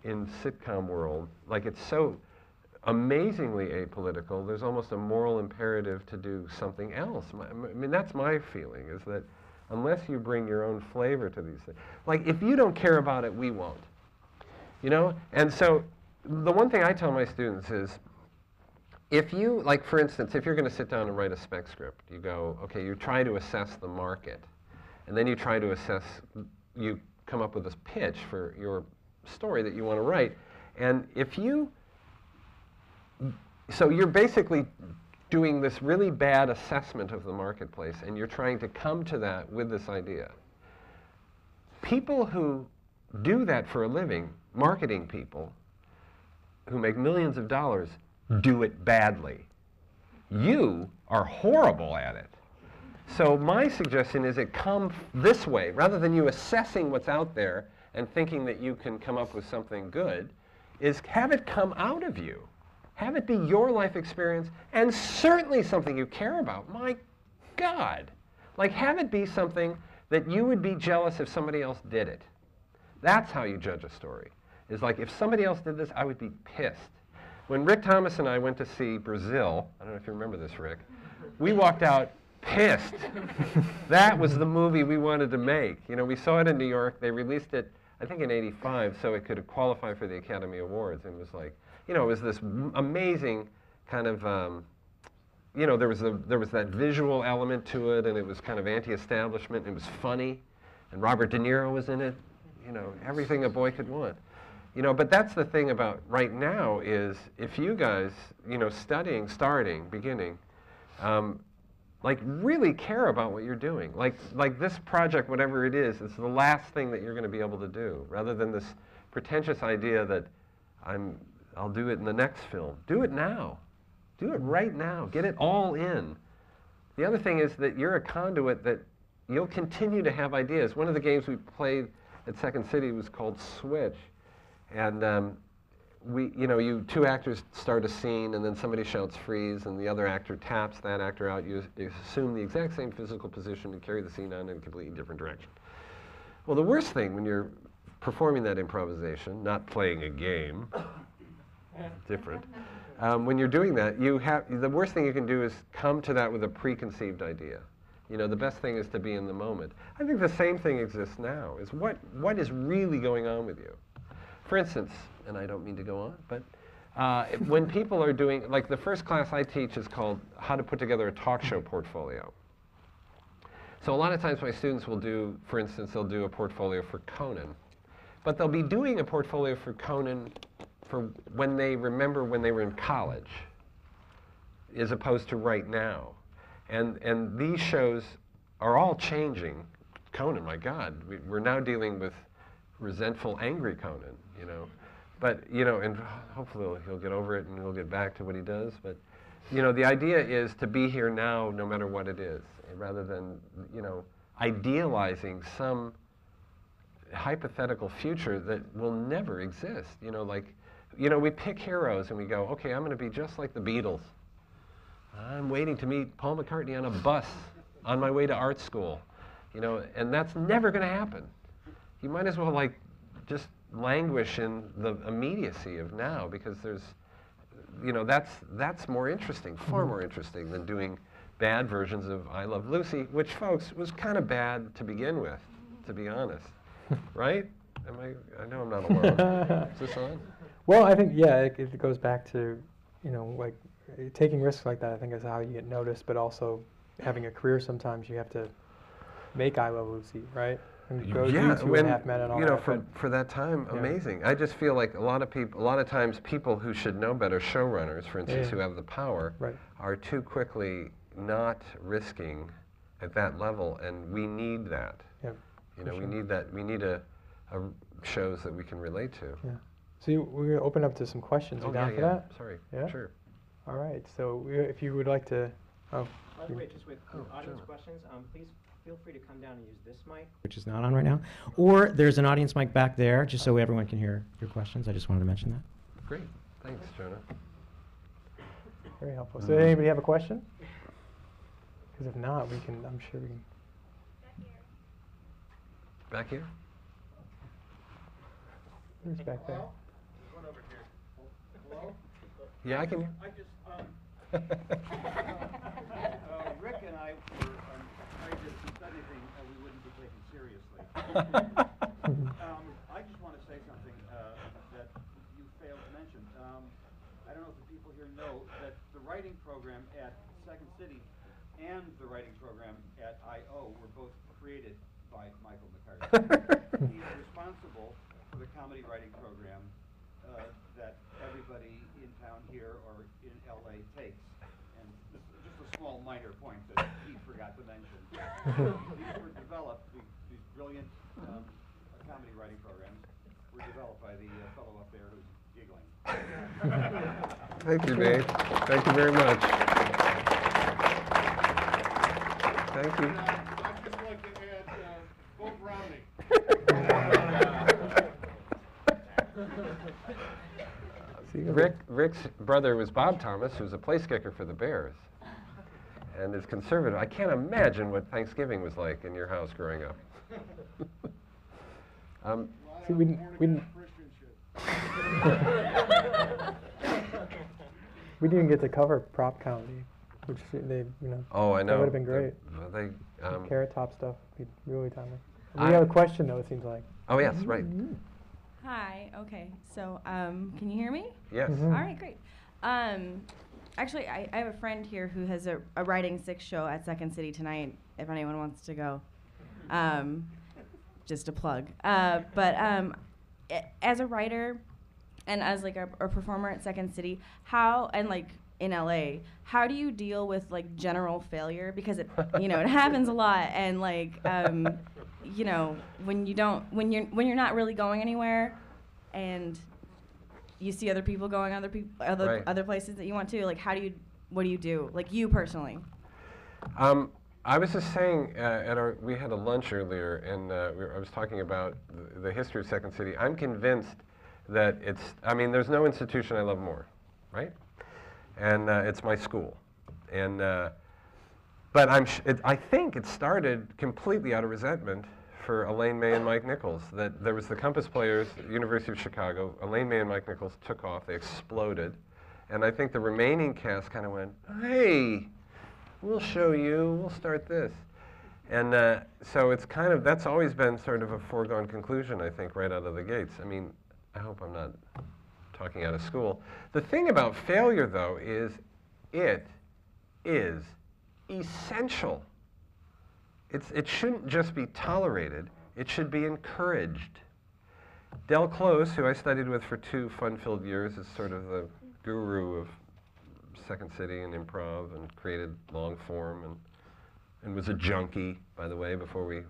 in sitcom world, like, it's so amazingly apolitical, there's almost a moral imperative to do something else. I mean, that's my feeling, is that unless you bring your own flavor to these things, like, if you don't care about it, we won't. And so the one thing I tell my students is, if you, like, for instance, if you're going to sit down and write a spec script, you go, okay, you try to assess the market, and then you try to you come up with this pitch for your story that you want to write, and so you're basically doing this really bad assessment of the marketplace, and you're trying to come to that with this idea. People who do that for a living, marketing people, who make millions of dollars, do it badly. You are horrible at it. So my suggestion is it come this way, rather than you assessing what's out there and thinking that you can come up with something good, is have it come out of you. Have it be your life experience, and certainly something you care about. My God. Like, have it be something that you would be jealous if somebody else did it. That's how you judge a story. Is like, if somebody else did this, I would be pissed. When Rick Thomas and I went to see Brazil, I don't know if you remember this, Rick, we walked out pissed. That was the movie we wanted to make. We saw it in New York. They released it, I think, in '85, so it could qualify for the Academy Awards. And it was like, it was this amazing kind of, there was that visual element to it, and it was kind of anti-establishment. It was funny, and Robert De Niro was in it. Everything a boy could want. But that's the thing about right now is, if you guys, beginning, like, really care about what you're doing. Like this project, whatever it is, it's the last thing that you're going to be able to do, rather than this pretentious idea that I'll do it in the next film. Do it now. Do it right now. Get it all in. The other thing is that you're a conduit that you'll continue to have ideas. One of the games we played at Second City was called Switch. And you two actors start a scene, and then somebody shouts freeze, and the other actor taps that actor out. You assume the exact same physical position and carry the scene on in a completely different direction. Well, the worst thing when you're performing that improvisation, not playing a game, different. When you're doing that, the worst thing you can do is come to that with a preconceived idea. You know, the best thing is to be in the moment. I think the same thing exists now, is what is really going on with you? For instance, and I don't mean to go on, but when people are doing, like the first class I teach is called How to Put Together a Talk Show Portfolio. So a lot of times my students will do, for instance, they'll do a portfolio for Conan. But they'll be doing a portfolio for Conan for when they remember when they were in college, as opposed to right now. And these shows are all changing. Conan, my God, we're now dealing with resentful, angry Conan, you know. But, you know, and hopefully he'll get over it and he'll get back to what he does. But, you know, the idea is to be here now no matter what it is, rather than, you know, idealizing some hypothetical future that will never exist. You know, like, you know, we pick heroes and we go, okay, I'm going to be just like the Beatles. I'm waiting to meet Paul McCartney on a bus on my way to art school. You know, and that's never going to happen. You might as well, like, just languish in the immediacy of now, because there's, you know, that's more interesting, far more interesting than doing bad versions of I Love Lucy, which, folks, was kind of bad to begin with, to be honest. Right? I know I'm not alone. Is this on? Well, I think, yeah, it goes back to, you know, like, taking risks like that, I think, is how you get noticed, but also having a career sometimes you have to make I Love Lucy, right? And go do Two and a Half Men and all you know, that. for that time, yeah. Amazing. I just feel like a lot of times people who should know better, showrunners, for instance, who have the power, right. are too quickly not risking at that level, and we need that. Yeah, you know, sure. we need that. We need a shows that we can relate to. Yeah. So we're going to open up to some questions. You down for that? Sorry. Yeah? Sure. All right. So if you would like to... Oh. By the way, just with audience questions, please feel free to come down and use this mic, which is not on right now. Or there's an audience mic back there, just so everyone can hear your questions. I just wanted to mention that. Great. Thanks, Jonah. Very helpful. So anybody have a question? Because if not, we can, I'm sure we can... Back here? Who's back there? One over here. Hello? Yeah, I can. I just, Rick and I were afraid that if we said anything, we wouldn't be taken seriously. I just want to say something that you failed to mention. I don't know if the people here know that the writing program at Second City and the writing program at I.O. were both created by Michael McCarthy. He's responsible for the comedy writing program that everybody in town here or in LA takes. And this is just a small minor point that he forgot to mention. These were developed, these brilliant comedy writing programs were developed by the fellow up there who's giggling. Thank you, Dave. Thank you very much. Thank you. I'd just like to add, vote Romney. Rick's brother was Bob Thomas, who's a place kicker for the Bears, and is conservative. I can't imagine what Thanksgiving was like in your house growing up. See, we didn't get to cover prop comedy, which they, you know. Oh, I know. That would have been great. Carrot Top stuff, be really timely. We have a question though, it seems like. Oh yes, right. Hi. Okay. So, can you hear me? Yes. Mhm. All right. Great. Actually, I have a friend here who has a Writing Six show at Second City tonight. If anyone wants to go, just a plug. As a writer, and as like a performer at Second City, how and like in LA, how do you deal with like general failure? Because it, you know, it happens a lot, and like, you know, when you're not really going anywhere, and you see other people going other places that you want to, like, what do you do, like you personally? I was just saying we had a lunch earlier, and I was talking about the history of Second City. I'm convinced that there's no institution I love more, right? And it's my school, and but I think it started completely out of resentment for Elaine May and Mike Nichols. That there was the Compass Players, University of Chicago. Elaine May and Mike Nichols took off. They exploded. And I think the remaining cast kind of went, hey, we'll show you. We'll start this. And so it's kind of, that's always been sort of a foregone conclusion, I think, right out of the gates. I mean, I hope I'm not talking out of school. The thing about failure, though, is it is essential. It shouldn't just be tolerated. It should be encouraged. Del Close, who I studied with for 2 fun-filled years, is sort of the guru of Second City and improv and created long form and was a junkie, by the way, before we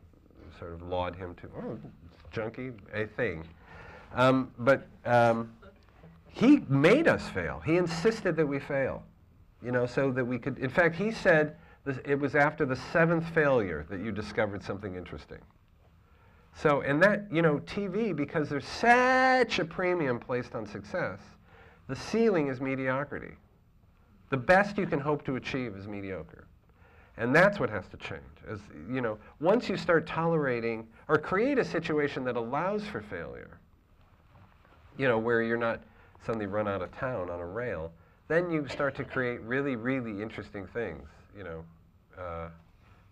sort of laud him to, oh, junkie, a thing. But he made us fail. He insisted that we fail, you know, so that we could, in fact, he said it was after the 7th failure that you discovered something interesting. So, and that, you know, TV, because there's such a premium placed on success, the ceiling is mediocrity. The best you can hope to achieve is mediocre. And that's what has to change. As, you know, once you start tolerating or create a situation that allows for failure, you know, where you're not suddenly run out of town on a rail, then you start to create really, really interesting things, you know.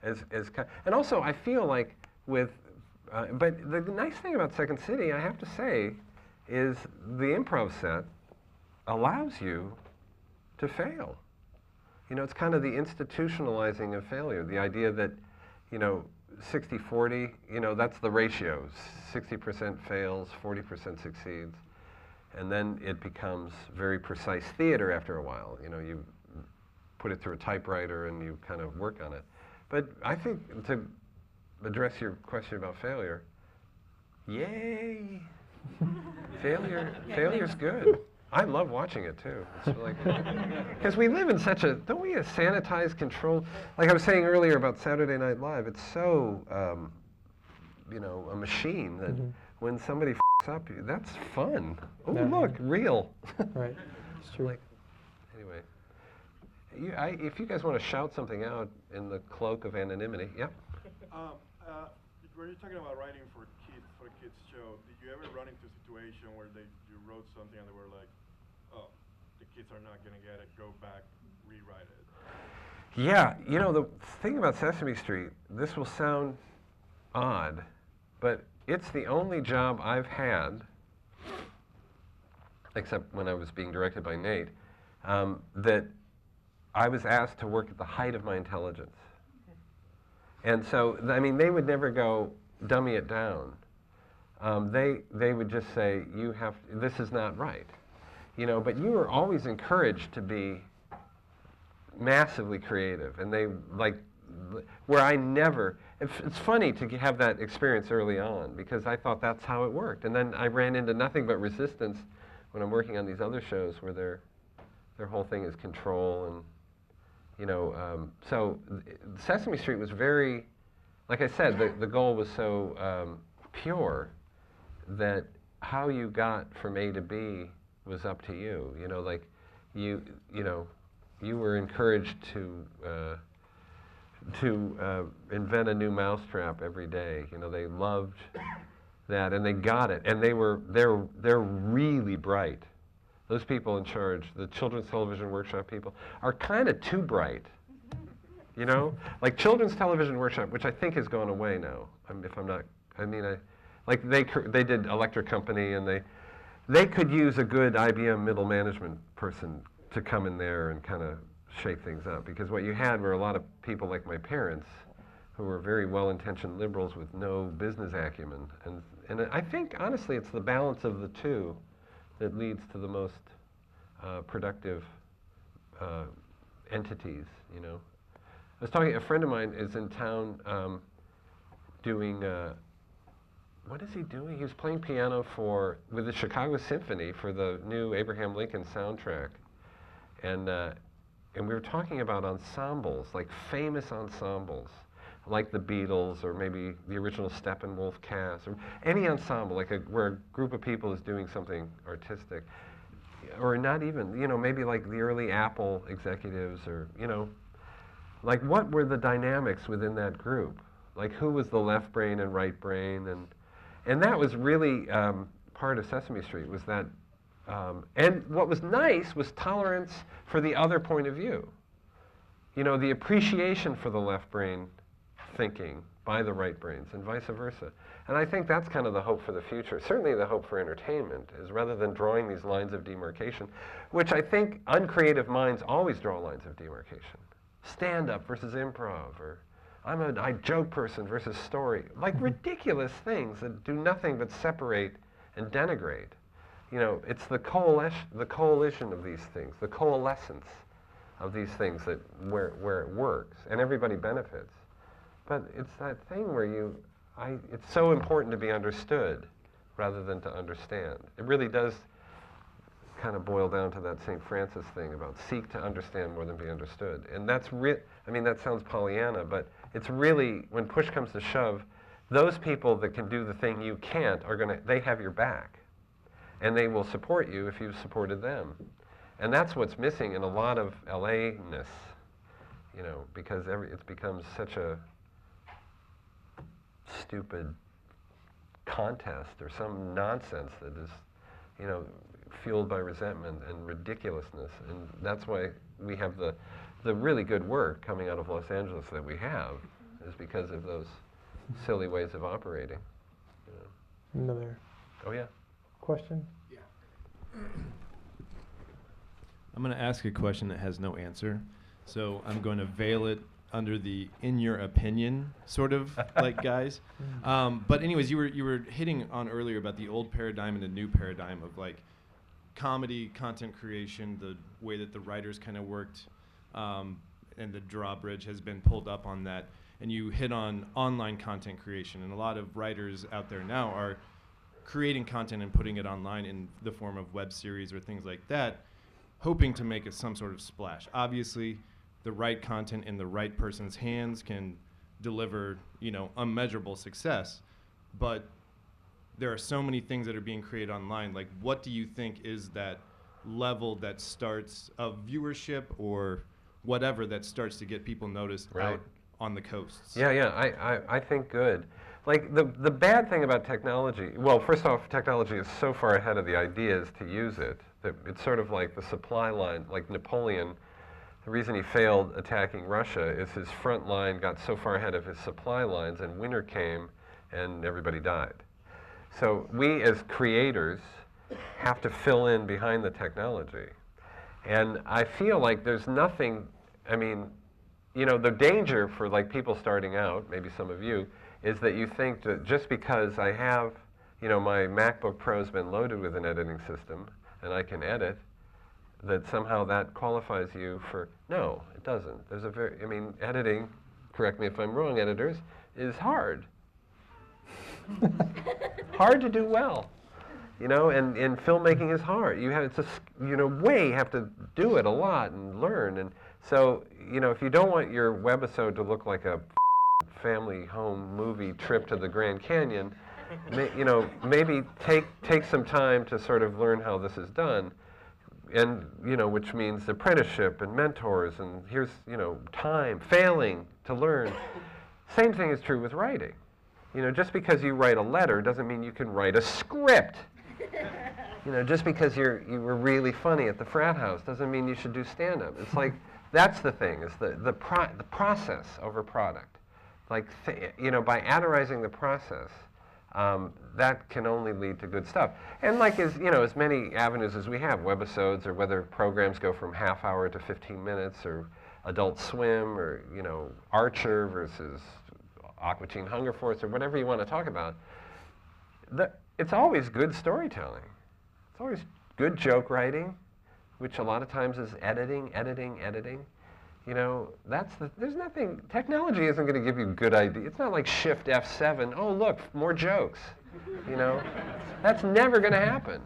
And also, I feel like with, but the nice thing about Second City, I have to say, is the improv set allows you to fail. You know, it's kind of the institutionalizing of failure, the idea that, you know, 60-40, you know, that's the ratios. 60% fails, 40% succeeds. And then it becomes very precise theater after a while. You know, you put it through a typewriter and you kind of work on it. But I think to address your question about failure, yay! Failure's good. I love watching it too. It's like, because we live in such a, don't we, a sanitized, controlled, like I was saying earlier about Saturday Night Live, it's so, you know, a machine that when somebody f***s up, that's fun. Oh, look, real. Right, it's true. Like, anyway, if you guys want to shout something out in the cloak of anonymity, yeah. When you're talking about writing for a kids show, did you ever run into a situation where you wrote something and they were like, oh, the kids are not going to get it, go back, rewrite it? Yeah, you know, the thing about Sesame Street, this will sound odd, but it's the only job I've had, except when I was being directed by Nate, that I was asked to work at the height of my intelligence. And so, I mean, they would never go, dummy it down. They would just say, this is not right. You know, but you were always encouraged to be massively creative. And they, like, where I never, it's funny to have that experience early on, because I thought that's how it worked. And then I ran into nothing but resistance when I'm working on these other shows where their whole thing is control and, you know, so Sesame Street was very, like I said, the goal was so pure that how you got from A to B was up to you. You know, like you were encouraged to invent a new mousetrap every day. You know, they loved that, and they got it, and they're really bright. Those people in charge, the Children's Television Workshop people, are kind of too bright. You know, like Children's Television Workshop, which I think has gone away now. If I'm not, I mean, like they did Electric Company, and they could use a good IBM middle management person to come in there and kind of shake things up, because what you had were a lot of people like my parents, who were very well-intentioned liberals with no business acumen, and I think honestly it's the balance of the two that leads to the most productive entities, you know. I was talking, a friend of mine is in town doing, what is he doing? He was playing piano with the Chicago Symphony for the new Abraham Lincoln soundtrack. And we were talking about ensembles, like famous ensembles, like the Beatles, or maybe the original Steppenwolf cast, or any ensemble, like where a group of people is doing something artistic. Or not even, you know, maybe like the early Apple executives, or, you know, like what were the dynamics within that group? like who was the left brain and right brain, and that was really part of Sesame Street, was that, and what was nice was tolerance for the other point of view. You know, the appreciation for the left brain thinking by the right brains and vice versa. And I think that's kind of the hope for the future. Certainly the hope for entertainment is, rather than drawing these lines of demarcation, which I think uncreative minds always draw lines of demarcation. Stand-up versus improv, or I joke person versus story. Like ridiculous things that do nothing but separate and denigrate. You know, it's the coalition of these things, the coalescence of these things that where it works, and everybody benefits. But it's that thing where it's so important to be understood rather than to understand. It really does kind of boil down to that St. Francis thing about seek to understand more than be understood. And that's I mean, that sounds Pollyanna, but it's really, when push comes to shove, those people that can do the thing you can't they have your back. And they will support you if you've supported them. And that's what's missing in a lot of LA-ness, you know, because it's become such a stupid contest or some nonsense that is, you know, fueled by resentment and ridiculousness. And that's why we have the really good work coming out of Los Angeles that we have, is because of those silly ways of operating. You know. Another Oh, yeah. question? Yeah. I'm going to ask a question that has no answer, so I'm going to veil it under the "in your opinion" sort of like guys. But anyways, you were hitting on earlier about the old paradigm and the new paradigm of like comedy, content creation, the way that the writers kind of worked, and the drawbridge has been pulled up on that. And you hit on online content creation, and a lot of writers out there now are creating content and putting it online in the form of web series or things like that, hoping to make it some sort of splash. Obviously, the right content in the right person's hands can deliver, you know, unmeasurable success. But there are so many things that are being created online. Like, what do you think is that level that starts of viewership or whatever that starts to get people noticed out on the coasts? Yeah, I think good. Like, the bad thing about technology, well, first off, technology is so far ahead of the ideas to use it that it's sort of like the supply line, like Napoleon. The reason he failed attacking Russia is his front line got so far ahead of his supply lines, and winter came and everybody died. So we as creators have to fill in behind the technology. And I feel like there's nothing, I mean, you know, the danger for like people starting out, maybe some of you, is that you think that just because I have, you know, my MacBook Pro's been loaded with an editing system and I can edit, that somehow that qualifies you for, no, it doesn't. There's I mean, editing, correct me if I'm wrong, editors, is hard. Hard to do well, you know, and filmmaking is hard. You have have to do it a lot and learn. And so, you know, if you don't want your webisode to look like a family home movie trip to the Grand Canyon, you know, maybe take some time to sort of learn how this is done. And, you know, which means apprenticeship and mentors, and here's, you know, time, failing to learn. Same thing is true with writing. You know, just because you write a letter doesn't mean you can write a script. You know, just because you were really funny at the frat house doesn't mean you should do stand-up. It's like, that's the thing, is the process over product. Like, you know, by adorizing the process, that can only lead to good stuff. And like, as many avenues as we have, webisodes, or whether programs go from half hour to 15 minutes, or Adult Swim, or, you know, Archer versus Aqua Teen Hunger Force, or whatever you want to talk about, it's always good storytelling. It's always good joke writing, which a lot of times is editing. You know, there's nothing, technology isn't going to give you good ideas. It's not like Shift F7, oh look, more jokes, you know. That's never going to happen.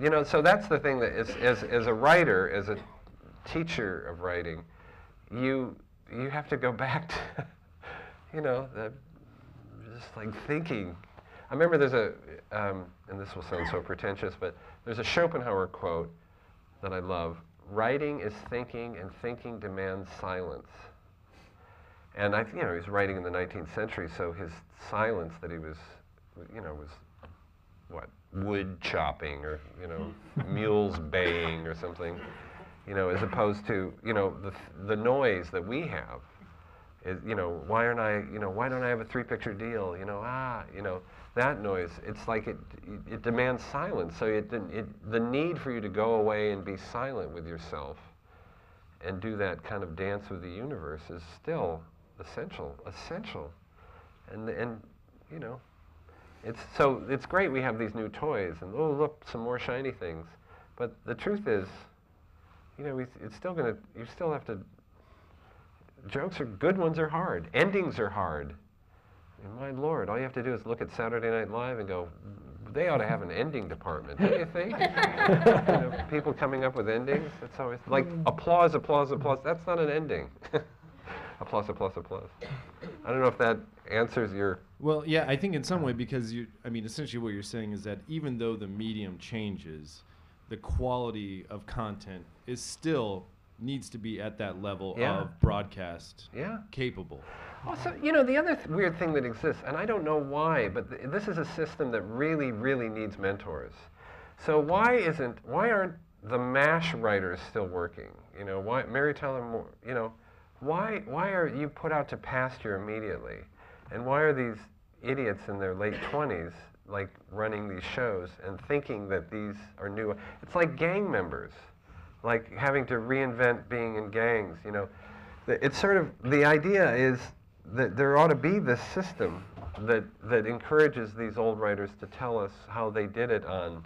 You know, so that's the thing that as a writer, as a teacher of writing, you have to go back to, you know, just like thinking. I remember there's and this will sound so pretentious, but there's a Schopenhauer quote that I love. Writing is thinking, and thinking demands silence. And he was writing in the 19th century, so his silence that he was, was what, wood chopping or, mules baying or something, as opposed to, the noise that we have is, why don't I have a 3-picture deal? That noise, it's like it demands silence. So the need for you to go away and be silent with yourself and do that kind of dance with the universe is still essential. And it's great we have these new toys and look, some more shiny things. But the truth is, it's still you still have to, jokes are, good ones are hard. Endings are hard. And my Lord, all you have to do is look at Saturday Night Live and go, they ought to have an ending department, don't you think? People coming up with endings, it's always like applause, applause, applause. That's not an ending. Applause, applause, applause. I don't know if that answers your... Well, yeah, I think in some way, because essentially what you're saying is that even though the medium changes, the quality of content is still needs to be at that level of broadcast capable. Also, the other weird thing that exists, and I don't know why, but this is a system that really, really needs mentors. So why aren't the MASH writers still working? Why Mary Tyler Moore? Why are you put out to pasture immediately? And why are these idiots in their late 20s like running these shows and thinking that these are new? It's like gang members, like having to reinvent being in gangs. It's sort of, the idea is that there ought to be this system that encourages these old writers to tell us how they did it on,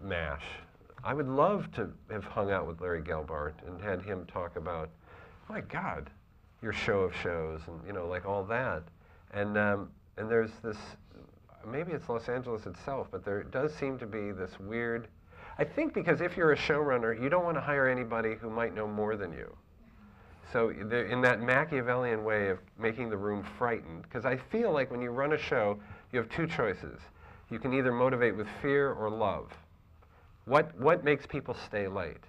MASH. I would love to have hung out with Larry Gelbart and had him talk about, my God, your show of shows and like all that. And there's this, maybe it's Los Angeles itself, but there does seem to be this weird, I think because if you're a showrunner, you don't want to hire anybody who might know more than you. So in that Machiavellian way of making the room frightened, because I feel like when you run a show, you have 2 choices. You can either motivate with fear or love. What makes people stay late?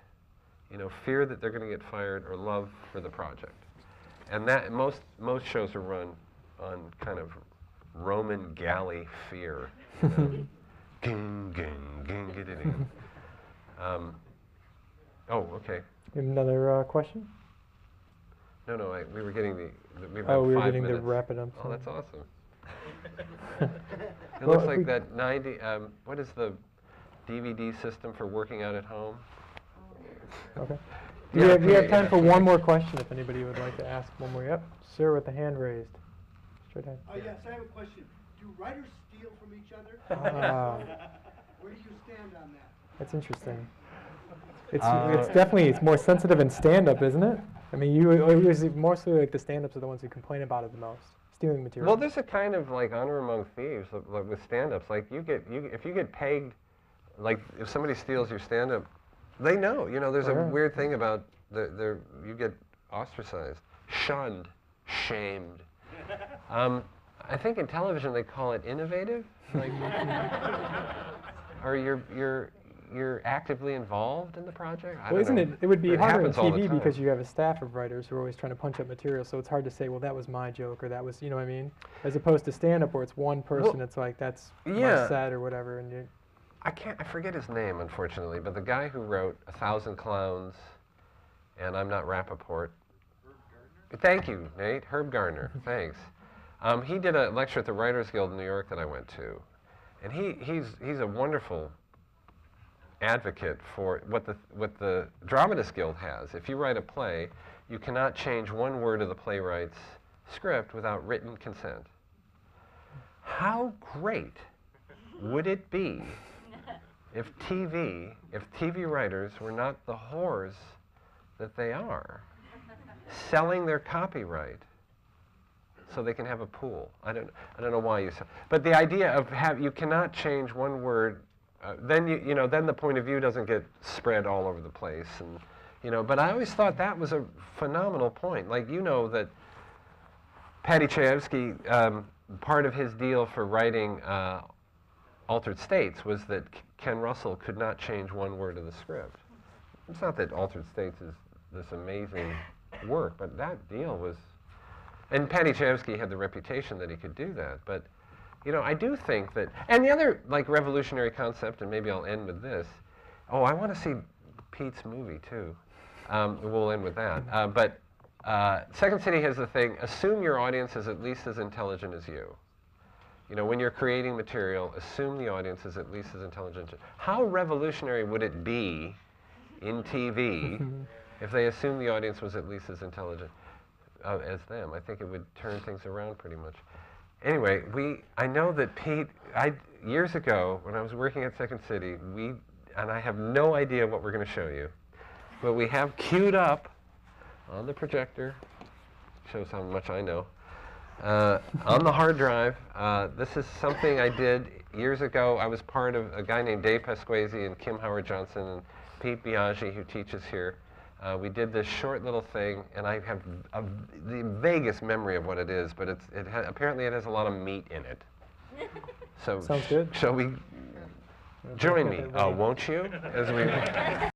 Fear that they're going to get fired or love for the project. And that most shows are run on kind of Roman galley fear. Ging, ging, ging, ging. Okay. Another question? No, we were getting we were 5 getting minutes. to wrap it up. Oh, that's awesome. It looks like that 90, what is the DVD system for working out at home? Okay. We have time for one more question if anybody would like to ask one more. Yep, sir with the hand raised. Straight ahead. Yes, I have a question. Do writers steal from each other? Where do you stand on that? That's interesting. It's definitely, it's more sensitive in stand-up, isn't it? I mean, mostly like the stand-ups are the ones who complain about it the most, stealing material. Well, there's a kind of like honor among thieves like with stand-ups. Like if you get pegged, like if somebody steals your stand-up, they know. There's a weird thing about you get ostracized, shunned, shamed. I think in television they call it innovative, like, or you're actively involved in the project? I don't know. It would be harder on happens all the TV time. because you have a staff of writers who are always trying to punch up material, so it's hard to say, well, that was my joke, or that was, you know what I mean? As opposed to stand-up where it's one person, it's like, that's my set or whatever, and I forget his name, unfortunately, but the guy who wrote 1,000 Clowns and I'm Not Rappaport. Thank you, Nate. Herb Gardner, thanks. He did a lecture at the Writers Guild in New York that I went to, and he's a wonderful advocate for what the Dramatists Guild has. If you write a play, you cannot change one word of the playwright's script without written consent. How great would it be if TV writers were not the whores that they are, selling their copyright so they can have a pool? I don't know why you sell, but the idea of you cannot change one word. Then then the point of view doesn't get spread all over the place, and But I always thought that was a phenomenal point. Like that Paddy Chayefsky, part of his deal for writing Altered States was that Ken Russell could not change one word of the script. It's not that Altered States is this amazing work, but that deal was, and Patty Chayefsky had the reputation that he could do that, but you know, I do think that, and the other like revolutionary concept, and maybe I'll end with this, I want to see Pete's movie too. We'll end with that. But Second City has the thing, assume your audience is at least as intelligent as you. You know, when you're creating material, assume the audience is at least as intelligent. How revolutionary would it be in TV if they assumed the audience was at least as intelligent as them? I think it would turn things around pretty much. Anyway, I know that Pete, years ago when I was working at Second City, and I have no idea what we're going to show you, but we have queued up on the projector, shows how much I know, on the hard drive. This is something I did years ago. I was part of a guy named Dave Pasquesi and Kim Howard Johnson and Pete Biaggi, who teaches here. We did this short little thing, and I have the vaguest memory of what it is, but apparently it has a lot of meat in it. So sounds good. Shall we join me, won't you? As we